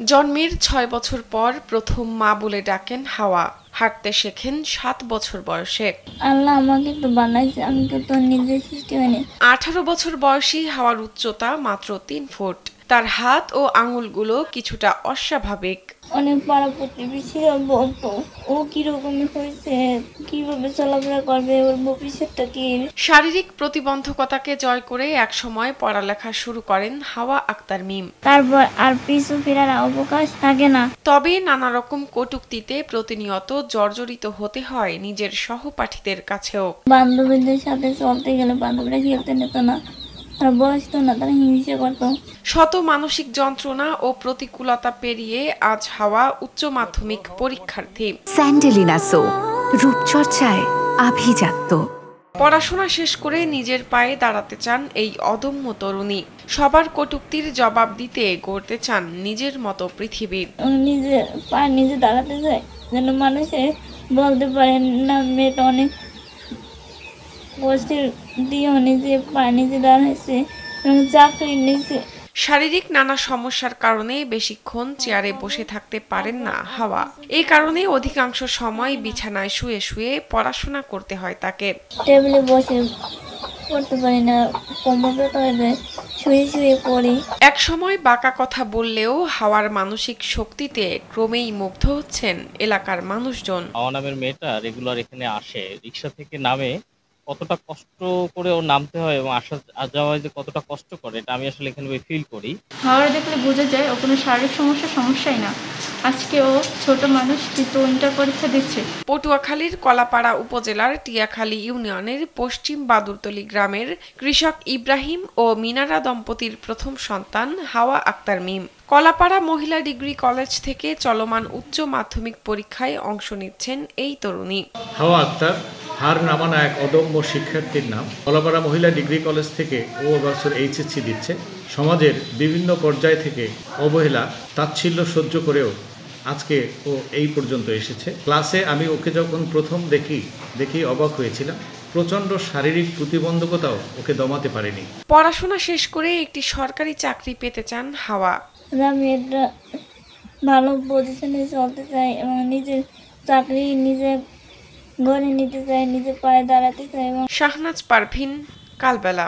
জন্মের ৬ বছর পর প্রথম মা বলে ডাকেন হাওয়া। হাঁটতে শেখেন ৭ বছর বয়সে। আল্লাহ আমাকে তো বানাইছে, আমি তো নিজে সৃষ্টি হয়নি। ১৮ বছর বয়সী হাওয়ার উচ্চতা মাত্র ৩ ফুট। তার হাত ও আঙুলগুলো কিছুটা অস্বাভাবিক। অনেক পাড়া প্রতিবেশীরা বলতো ও কিরকম হয়েছে, কিভাবে চলাফেরা করবে, ওর ভবিষ্যৎটা কি। শারীরিক প্রতিবন্ধকতাকে জয় করে একসময় পড়ালেখা শুরু করেন হাওয়া আক্তার মিম। তারপর আর পিছু ফেরার অবকাশ থাকে না। তবে নানা রকম কটূক্তিতে প্রতিনিয়ত জর্জরিত হতে হয় নিজের সহপাঠীদের কাছেও। বান্ধবীদের সাথে চলতে গেলে বান্ধবীরা খেলতে নিত না, তারা বসতো না, তারা হিংসা করতো। শত মানসিক যন্ত্রণা ও প্রতিকূলতা পেরিয়ে আজ হাওয়া উচ্চ মাধ্যমিক পরীক্ষার্থী। স্যান্ডেলিনা সো, রূপচর্চায় আভিজাত্য। পড়াশোনা শেষ করে নিজের পায়ে দাঁড়াতে চান এই অদম্য তরুণী। সবার কটূক্তির জবাব দিতে গড়তে চান নিজের মতো পৃথিবী। নিজে পায়ে নিজে দাঁড়াতে চায়, যেন মানুষে বলতে পারে না মেয়েটা অনেক কষ্টের দিয়েও নিজে পায়ে নিজে দাঁড়াইছে এবং চাকরি নিয়েছে। শারীরিক নানা সমস্যার কারণে বেশিক্ষণ চেয়ারে বসে থাকতে পারেন না হাওয়া। এই কারণে অধিকাংশ সময় বিছানায় শুয়ে শুয়ে পড়াশোনা করতে হয় তাকে। টেবিলে বসে পড়তে পারি না, কোমর ব্যথা হয়ে যায়, শুয়ে শুয়ে পড়ি। এক সময় বাঁকা কথা বললেও হাওয়ার মানসিক শক্তিতে ক্রমেই মুগ্ধ হচ্ছেন এলাকার মানুষজন। হাওয়া নামের মেয়েটা রেগুলার এখানে আসে, রিক্সা থেকে নামে, কতটা কষ্ট করে ও নামতে হয় এবং আসা যাওয়ায় যে কতটা কষ্ট করে এটা আমি আসলে এখানে ফিল করি। হাওয়ার দেখলে বোঝা যায় ও কোনো শারীরিক সমস্যাই না। আজকে ও ছোট মানুষ কিন্তু ইন্টার পরীক্ষা দিচ্ছে। পটুয়াখালীর কলাপাড়া উপজেলার টিয়াখালী ইউনিয়নের পশ্চিম বাদুরতলী গ্রামের কৃষক ইব্রাহিম ও মিনারা দম্পতির প্রথম সন্তান হাওয়া আক্তার মিম। কলাপাড়া মহিলা ডিগ্রি কলেজ থেকে চলমান উচ্চ মাধ্যমিক পরীক্ষায় অংশ নিচ্ছেন এই তরুণী। হাওয়া আক্তার হার নামানো এক অদম্য শিক্ষার্থীর নাম। কলাপাড়া মহিলা ডিগ্রি কলেজ থেকে ও বছর এইচএসসি দিচ্ছে। সমাজের বিভিন্ন পর্যায় থেকে অবহেলা তাচ্ছিল্য সহ্য করেও আজকে ও এই পর্যন্ত এসেছে। ক্লাসে আমি ওকে যখন প্রথম দেখি অবাক হয়েছিলাম। প্রচণ্ড শারীরিক প্রতিবন্ধকতাও ওকে দমাতে পারেনি। পড়াশোনা শেষ করে একটি সরকারি চাকরি পেতে চান হাওয়া। আমি একটা ভালো পজিশনে চলতে চাই এবং নিজের চাকরি নিজে ঘরে নিতে চাই, নিজের পায়ে দাঁড়াতে চাই। এবং শাহনাজ পারভিন, কালবেলা।